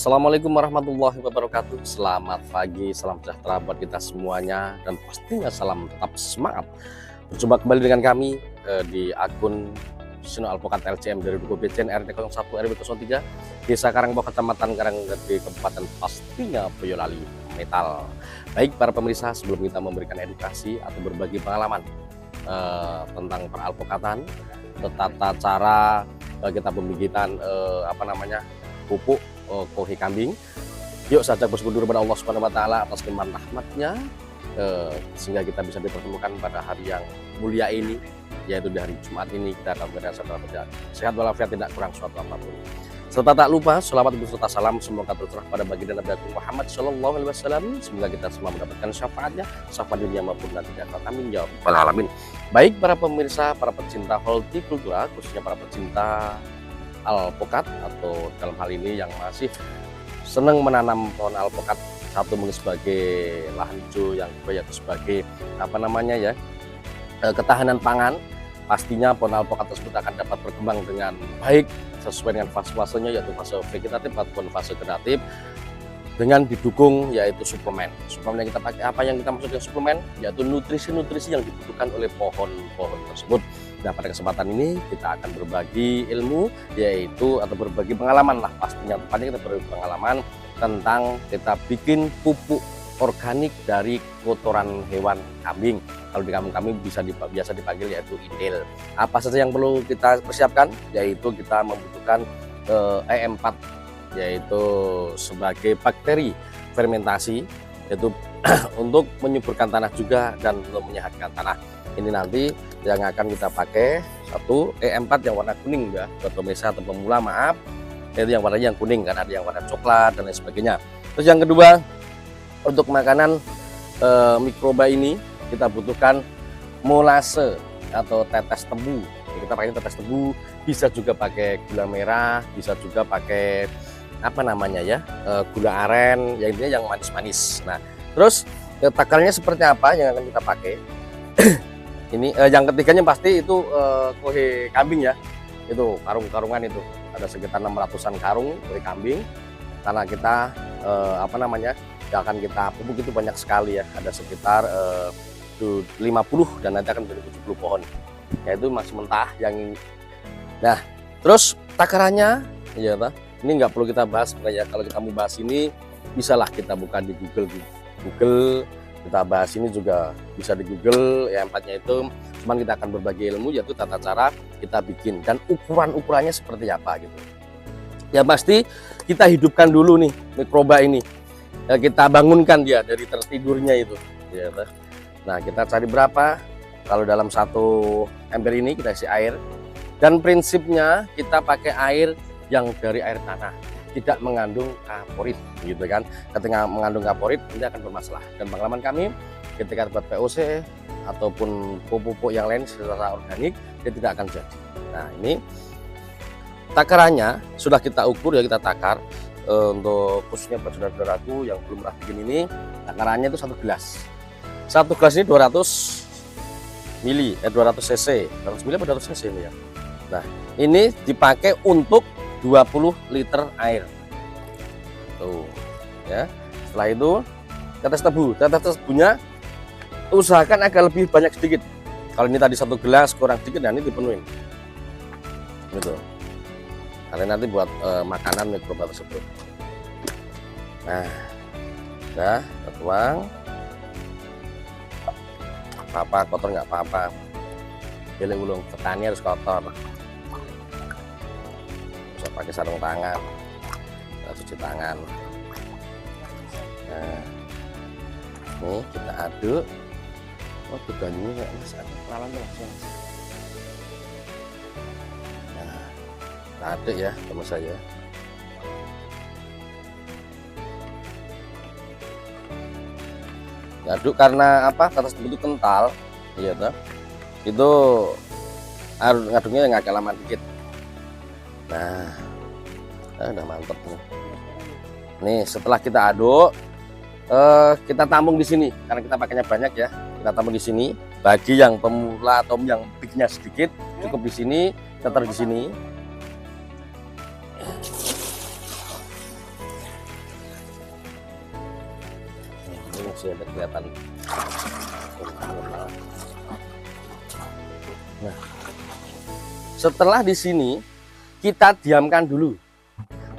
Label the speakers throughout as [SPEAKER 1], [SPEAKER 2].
[SPEAKER 1] Assalamualaikum warahmatullahi wabarakatuh. Selamat pagi, salam sejahtera buat kita semuanya, dan pastinya salam tetap semangat. Berjumpa kembali dengan kami di akun Sino Alpokat LCM dari Duku BCN RT 01 RW 03 Desa Karangpoh, Kecamatan Karanggede, Kabupaten pastinya Boyolali Metal. Baik para pemirsa, sebelum kita memberikan edukasi atau berbagi pengalaman tentang peralpokatan, tata cara kita pembibitan pupuk kohi kambing, yuk saja bersyukur kepada Allah Subhanahu wa Ta'ala atas limpahan rahmatnya, sehingga kita bisa dipertemukan pada hari yang mulia ini, yaitu di hari Jumat ini. Kita akan berada sehat walafiat, tidak kurang suatu apapun. Serta tak lupa sholawat beserta salam semoga tercurah pada baginda Nabi Muhammad Shallallahu Alaihi Wasallam. Semoga kita semua mendapatkan syafaatnya, syafaat dunia maupun nanti di akhirat. Amin ya rabbal alamin. Baik para pemirsa, para pecinta hortikultura, khususnya para pecinta alpokat, atau dalam hal ini yang masih senang menanam pohon alpokat, satu mungkin sebagai lahan hijau, yang kedua yaitu sebagai ketahanan pangan. Pastinya pohon alpokat tersebut akan dapat berkembang dengan baik sesuai dengan fase-fasenya, yaitu fase vegetatif ataupun fase generatif, dengan didukung yaitu suplemen. Suplemen yang kita pakai, apa yang kita maksud dengan suplemen, yaitu nutrisi-nutrisi yang dibutuhkan oleh pohon-pohon tersebut. Nah, pada kesempatan ini kita akan berbagi ilmu, yaitu atau berbagi pengalaman lah, pastinya tepatnya kita berbagi pengalaman tentang kita bikin pupuk organik dari kotoran hewan kambing. Kalau di kampung kami biasa dipanggil yaitu indel. Apa saja yang perlu kita persiapkan? Yaitu kita membutuhkan E4, yaitu sebagai bakteri fermentasi, yaitu untuk menyuburkan tanah juga dan untuk menyehatkan tanah. Ini nanti yang akan kita pakai satu E4 yang warna kuning ya, buat pemirsa atau pemula maaf, yaitu yang warnanya yang kuning, karena ada yang warna coklat dan lain sebagainya. Terus yang kedua, untuk makanan mikroba ini kita butuhkan molase atau tetes tebu. Kita pakai tetes tebu, bisa juga pakai gula merah, bisa juga pakai gula aren, yang intinya yang manis-manis. Nah, terus takarnya seperti apa yang akan kita pakai? Ini yang ketiganya pasti itu kohe kambing ya, itu karung-karungan, itu ada sekitar 600-an karung kohe kambing, karena kita yang akan kita pupuk itu banyak sekali ya, ada sekitar 50 dan nanti akan menjadi 70 pohon, yaitu masih mentah yang. Nah, terus takarannya ya ini nggak perlu kita bahas ya, kalau kita mau bahas ini bisalah kita buka di Google, kita bahas ini juga bisa di Google ya, empatnya itu. Cuman kita akan berbagi ilmu, yaitu tata cara kita bikin dan ukurannya seperti apa gitu. Ya pasti kita hidupkan dulu nih mikroba ini, ya, kita bangunkan dia dari tertidurnya itu ya. Nah, kita cari berapa, kalau dalam satu ember ini kita isi air, dan prinsipnya kita pakai air yang dari air tanah, tidak mengandung kaporit gitu kan. Ketika mengandung kaporit ini akan bermasalah, dan pengalaman kami ketika buat POC ataupun pupuk yang lain secara organik, dia tidak akan jadi. Nah, ini takarannya sudah kita ukur ya, kita takar. Untuk khususnya buat saudara-saudaraku yang belum pernah bikin ini, takarannya itu 1 gelas. 1 gelas ini 200 cc, 200 mili atau 200 cc ini ya. Nah, ini dipakai untuk 20 liter air. Tuh, ya. Setelah itu tetes tebu. Tetes tebunya usahakan agak lebih banyak sedikit. Kalau ini tadi 1 gelas kurang sedikit, dan ini dipenuhin. Gitu. Karena nanti buat makanan mikroba tersebut. Nah, udah tuang. Apa kotor nggak apa-apa. Pilih ulung petani harus kotor. Bisa pakai sarung tangan, kita cuci tangan. Nah, ini kita aduk. Oh, begini nggak bisa kenalan langsung. Aduk ya teman saya. Aduk karena apa? Kertas itu kental, iya toh. Itu harus ngaduknya yang agak lama dikit. Nah, udah mantep nih. Nih setelah kita aduk, kita tampung di sini karena kita pakainya banyak ya. Kita tampung di sini. Bagi yang pemula atau yang bikinnya sedikit, cukup di sini, kita taruh di sini. masih ada kelihatan. Nah, setelah di sini kita diamkan dulu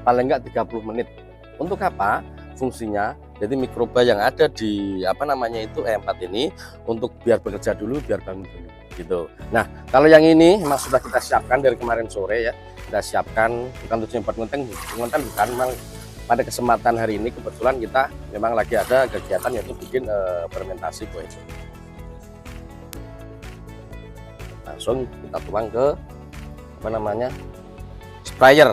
[SPEAKER 1] paling enggak 30 menit. Untuk apa? Fungsinya jadi mikroba yang ada di apa namanya itu E4 ini untuk biar bekerja dulu, biar bangun dulu gitu. Nah, kalau yang ini memang sudah kita siapkan dari kemarin sore ya. Kita siapkan, bukan tujuannya buat ngonten bukan, memang pada kesempatan hari ini kebetulan kita memang lagi ada kegiatan yaitu bikin fermentasi kue. Langsung kita tuang ke apa namanya sprayer.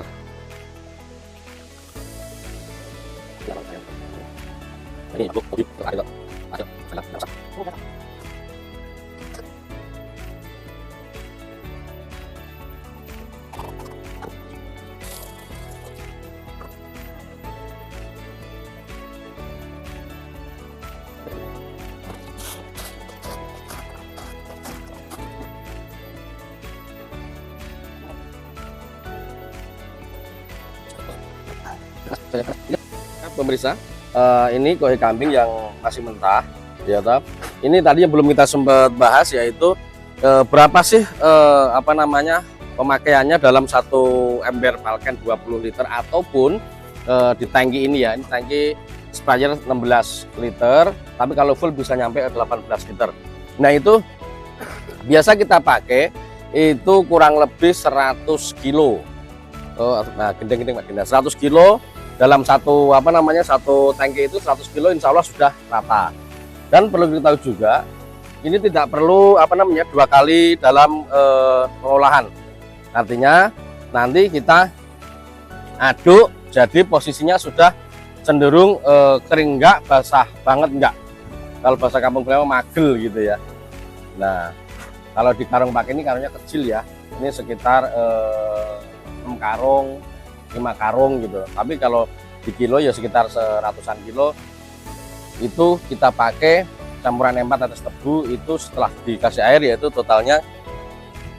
[SPEAKER 1] Ini pemirsa, ini kue kambing yang masih mentah ya toh. Ini tadi yang belum kita sempat bahas yaitu berapa sih apa namanya pemakaiannya dalam satu ember Falken 20 liter ataupun di tangki ini ya. Ini tangki sprayer 16 liter, tapi kalau full bisa nyampe 18 liter. Nah, itu biasa kita pakai itu kurang lebih 100 kilo. Nah, gendeng-gendeng 100 kilo dalam satu apa namanya satu tangki itu 100 kilo insya Allah sudah rata. Dan perlu kita tahu juga ini tidak perlu apa namanya 2 kali dalam pengolahan. Artinya nanti kita aduk jadi posisinya sudah cenderung kering enggak, basah banget enggak. Kalau bahasa kampung beliau magel gitu ya. Nah, kalau di karung pakai ini karungnya kecil ya. Ini sekitar 6 karung 5 karung gitu. Tapi kalau di kilo ya sekitar 100-an kilo. Itu kita pakai campuran E4 atas tebu itu setelah dikasih air yaitu totalnya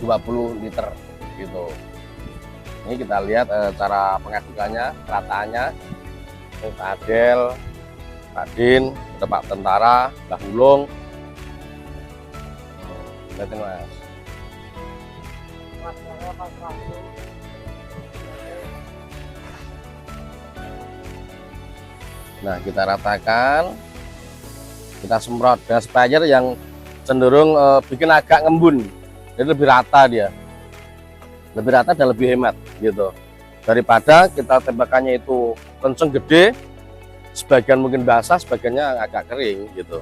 [SPEAKER 1] 20 liter gitu. Ini kita lihat cara pengadukannya, rataannya. Ini Pak Adel, Pak Din, ada Pak Tentara, Mbah Hulung. Lihatin Mas. Nah, kita ratakan, kita semprot dengan sprayer yang cenderung bikin agak ngembun, jadi lebih rata dia, lebih rata dan lebih hemat gitu. Daripada kita tembakannya itu kenceng gede, sebagian mungkin basah, sebagiannya agak kering gitu.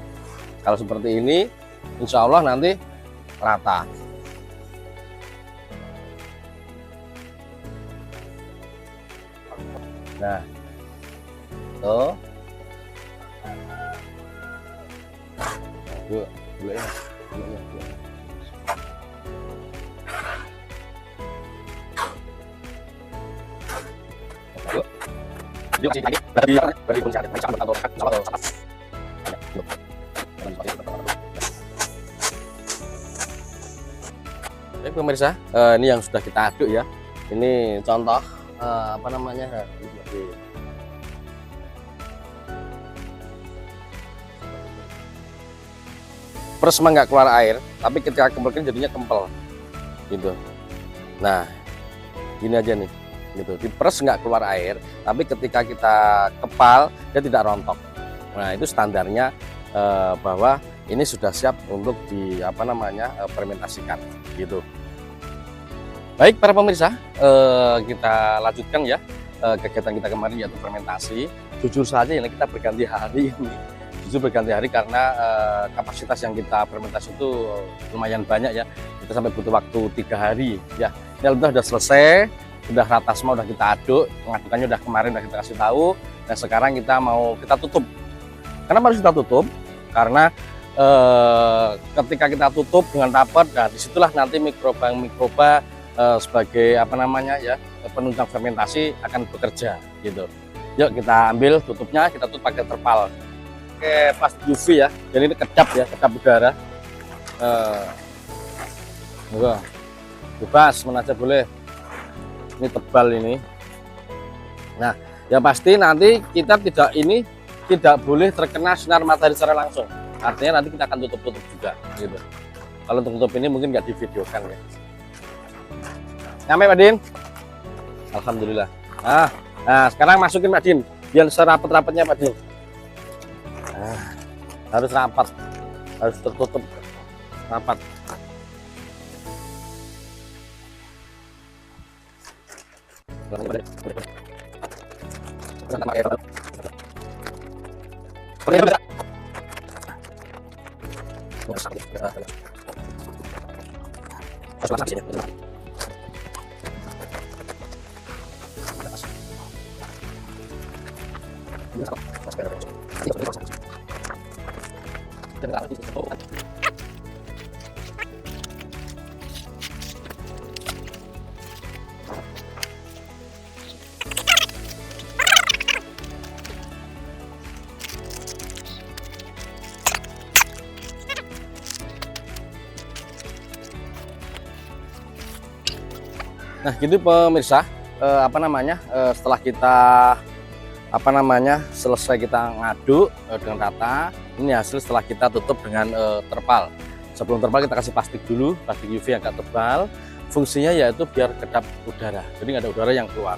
[SPEAKER 1] Kalau seperti ini, insya Allah nanti rata. Nah, tuh. Dulu ya. Oke pemirsa, ini yang sudah kita aduk ya. Ini contoh apa namanya? Peres mah nggak keluar air, tapi ketika kempelkan jadinya kempel gitu. Nah, gini aja nih gitu, diperes nggak keluar air, tapi ketika kita kepal dia tidak rontok. Nah, itu standarnya bahwa ini sudah siap untuk di apa namanya fermentasikan gitu. Baik para pemirsa, kita lanjutkan ya kegiatan kita kemarin yaitu fermentasi. Jujur saja ini kita berganti hari ini. Berganti hari karena kapasitas yang kita fermentasi itu lumayan banyak ya. Kita sampai butuh waktu 3 hari ya. Ini sudah selesai, sudah rata semua, sudah kita aduk, pengadukannya udah kemarin udah kita kasih tahu. Dan sekarang kita tutup. Kenapa harus kita tutup? Karena ketika kita tutup dengan rapat, nah disitulah nanti mikroba sebagai apa namanya ya penunjang fermentasi akan bekerja gitu. Yuk kita ambil tutupnya, kita tutup pakai terpal. Pakai plastik UV ya, jadi ini kedap ya, kedap udara. Bebas mana aja boleh. Ini tebal ini. Nah, yang pasti nanti kita tidak ini tidak boleh terkena sinar matahari secara langsung. Artinya nanti kita akan tutup juga gitu. Kalau untuk tutup ini mungkin nggak divideokan ya. Nyampe Pak Din? Alhamdulillah. Nah sekarang masukin Pak Din, biar serapat-rapatnya Pak Din. Harus rapat, harus tertutup rapat. Nah gitu pemirsa, setelah kita selesai kita ngaduk dengan rata, ini hasil setelah kita tutup dengan terpal. Sebelum terpal kita kasih plastik dulu, plastik UV yang agak tebal. Fungsinya yaitu biar kedap udara, jadi nggak ada udara yang keluar.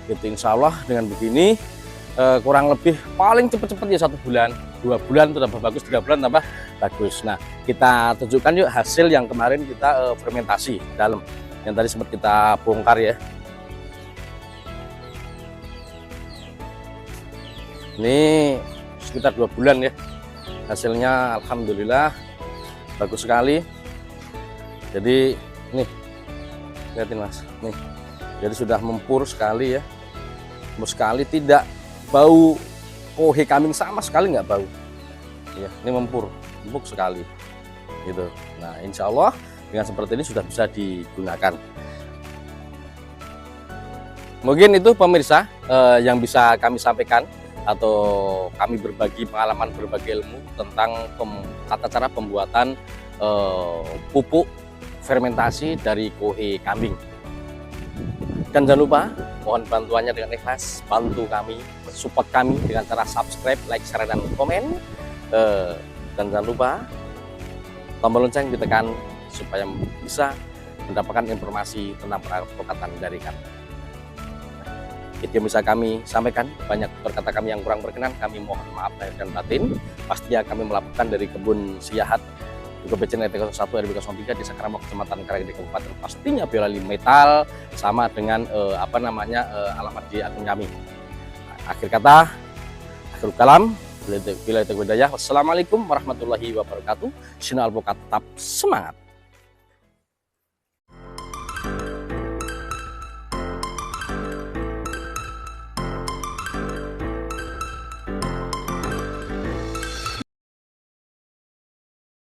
[SPEAKER 1] Gitu, insya Allah dengan begini kurang lebih paling cepet-cepet ya 1 bulan, 2 bulan itu tambah bagus, 3 bulan tambah bagus. Nah kita tunjukkan yuk hasil yang kemarin kita fermentasi dalam, yang tadi sempat kita bongkar ya. Ini sekitar 2 bulan ya, hasilnya alhamdulillah bagus sekali. Jadi nih lihatin Mas, nih jadi sudah mempur sekali ya, mempur sekali, tidak bau kohe kambing sama sekali, nggak bau ya. Ini empuk sekali gitu. Nah insya Allah dengan seperti ini sudah bisa digunakan. Mungkin itu pemirsa yang bisa kami sampaikan, atau kami berbagi pengalaman, berbagi ilmu tentang tata cara pembuatan pupuk fermentasi dari kohe kambing. Dan jangan lupa, mohon bantuannya dengan ikhlas, bantu kami, support kami dengan cara subscribe, like, share, dan komen. Dan jangan lupa tombol lonceng ditekan supaya bisa mendapatkan informasi tentang perkokatan dari kami. Itu yang bisa kami sampaikan. Banyak perkata kami yang kurang berkenan, kami mohon maaf lahir dan batin. Pastinya kami melaporkan dari kebun Siahat, juga BCN RT 01 RW 03 Desa Karamok, Kecamatan Karangidi, Kabupaten pastinya Biola Metal, sama dengan alamat di akun kami. Akhir kata, akhir kalam, bila itu. Wassalamualaikum warahmatullahi wabarakatuh. Sina alpukat, tetap semangat.